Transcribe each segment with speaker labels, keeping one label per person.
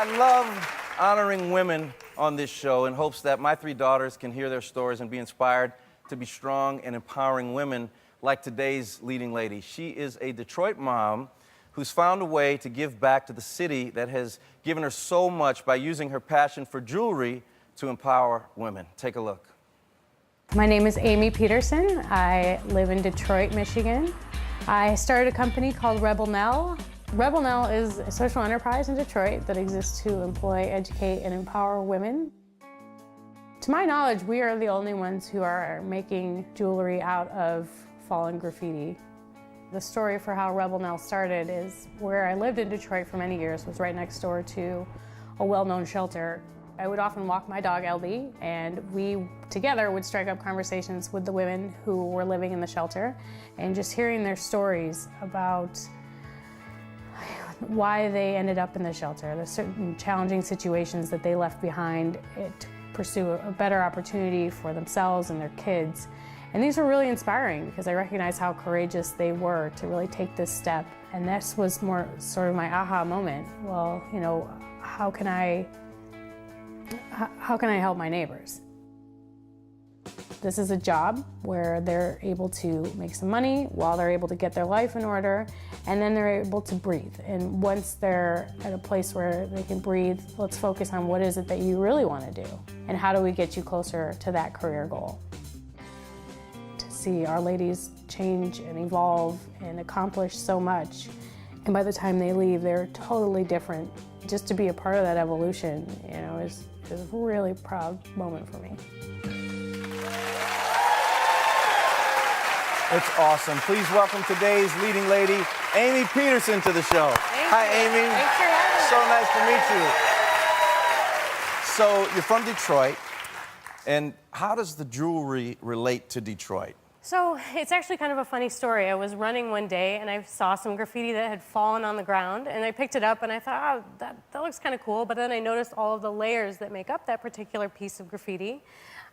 Speaker 1: I love honoring women on this show in hopes that my three daughters can hear their stories and be inspired to be strong and empowering women like today's leading lady. She is a Detroit mom who's found a way to give back to the city that has given her so much by using her passion for jewelry to empower women. Take a look.
Speaker 2: My name is Amy Peterson. I live in Detroit, Michigan. I started a company called Rebel Nell. Rebel Nell is a social enterprise in Detroit that exists to employ, educate, and empower women. To my knowledge, we are the only ones who are making jewelry out of fallen graffiti. The story for how Rebel Nell started is where I lived in Detroit for many years was right next door to a well-known shelter. I would often walk my dog, Elby, and we together would strike up conversations with the women who were living in the shelter, and just hearing their stories about why they ended up in the shelter, the certain challenging situations that they left behind to pursue a better opportunity for themselves and their kids. And these were really inspiring because I recognized how courageous they were to really take this step. And this was more sort of my aha moment. Well, you know, how can I help my neighbors? This is a job where they're able to make some money while they're able to get their life in order, and then they're able to breathe. And once they're at a place where they can breathe, let's focus on what is it that you really want to do, and how do we get you closer to that career goal. To see our ladies change and evolve and accomplish so much, and by the time they leave, they're totally different. Just to be a part of that evolution, you know, is a really proud moment for me.
Speaker 1: It's awesome. Please welcome today's leading lady, Amy Peterson, to the show. Hi, Amy.
Speaker 2: Thanks for having me.
Speaker 1: So nice to meet you. So you're from Detroit, and how does the jewelry relate to Detroit?
Speaker 2: So it's actually kind of a funny story. I was running one day and I saw some graffiti that had fallen on the ground, and I picked it up and I thought, oh, that looks kind of cool. But then I noticed all of the layers that make up that particular piece of graffiti.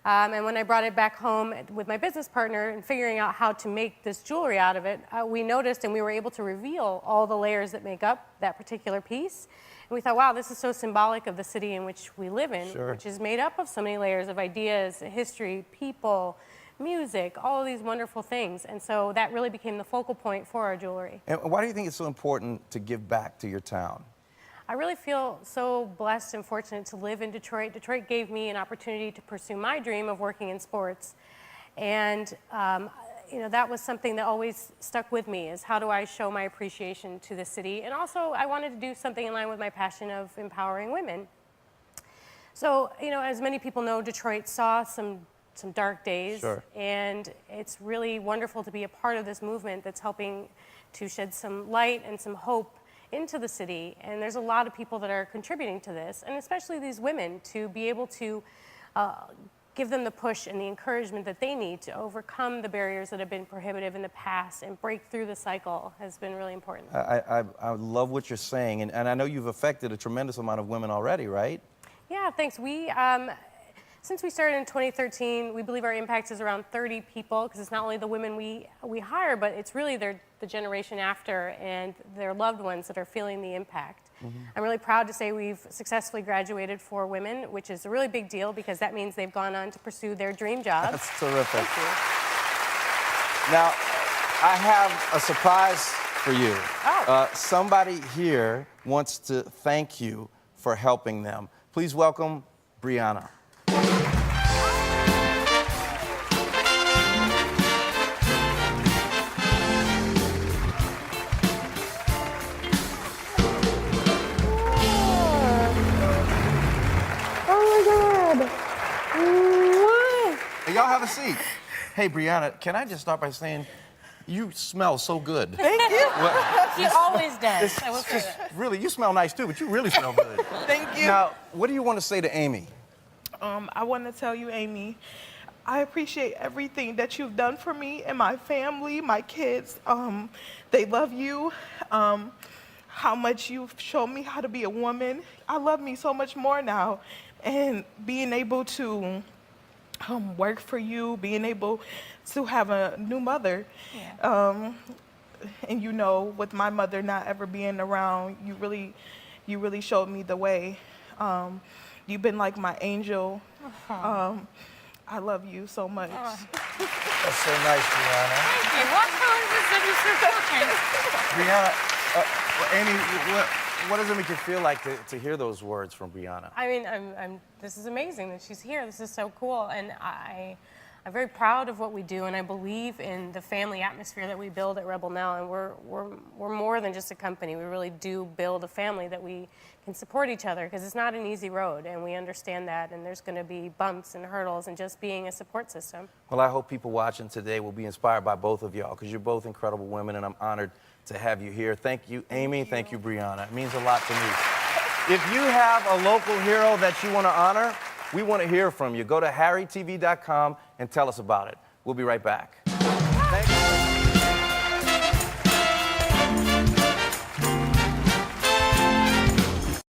Speaker 2: And when I brought it back home with my business partner and figuring out how to make this jewelry out of it, we noticed and we were able to reveal all the layers that make up that particular piece. And we thought, wow, this is so symbolic of the city in which we live in, which is made up of so many layers of ideas, history, people, music, all of these wonderful things. And so that really became the focal point for our jewelry.
Speaker 1: And why do you think it's so important to give back to your town?
Speaker 2: I really feel so blessed and fortunate to live in Detroit. Detroit gave me an opportunity to pursue my dream of working in sports. And you know, that was something that always stuck with me, is how do I show my appreciation to the city? And also I wanted to do something in line with my passion of empowering women. So, you know, as many people know, Detroit saw some dark days. And it's really wonderful to be a part of this movement that's helping to shed some light and some hope into the city. And there's a lot of people that are contributing to this, and especially these women, to be able to give them the push and the encouragement that they need to overcome the barriers that have been prohibitive in the past and break through the cycle has been really important.
Speaker 1: I love what you're saying, and I know you've affected a tremendous amount of women already, right?
Speaker 2: Yeah, thanks. Since we started in 2013, we believe our impact is around 30 people, because it's not only the women we hire, but it's really the generation after and their loved ones that are feeling the impact. I'm really proud to say we've successfully graduated 4 women, which is a really big deal because that means they've gone on to pursue their dream jobs.
Speaker 1: That's terrific.
Speaker 2: Thank you.
Speaker 1: Now, I have a surprise for you.
Speaker 2: Oh.
Speaker 1: Somebody here wants to thank you for helping them. Please welcome Brianna. Y'all have a seat. Hey, Brianna, can I just start by saying you smell so good?
Speaker 3: Thank you.
Speaker 2: He always does. I will say that.
Speaker 1: Really, you smell nice too, but you really smell good.
Speaker 3: Thank you.
Speaker 1: Now, what do you want to say to Amy?
Speaker 3: I want to tell you, Amy, I appreciate everything that you've done for me and my family, my kids. They love you. How much you've shown me how to be a woman. I love me so much more now. And being able to work for you, being able to have a new mother. Yeah. And you know, with my mother not ever being around, you really you really showed me the way. You've been like my angel. I love you so much.
Speaker 4: That's so nice, Brianna.
Speaker 5: Thank you. What time is it?
Speaker 1: Brianna, Amy, what does it make you feel like to hear those words from Brianna?
Speaker 2: I mean, this is amazing that she's here. This is so cool, and I'm very proud of what we do, and I believe in the family atmosphere that we build at Rebel Nell, and we're more than just a company. We really do build a family that we can support each other, because it's not an easy road, and we understand that, and there's going to be bumps and hurdles, and just being a support system.
Speaker 1: Well, I hope people watching today will be inspired by both of y'all, because you're both incredible women, and I'm honored to have you here. Thank you, Amy. Thank you, Brianna. It means a lot to me. If you have a local hero that you want to honor, we want to hear from you. Go to harrytv.com and tell us about it. We'll be right back. Thank you.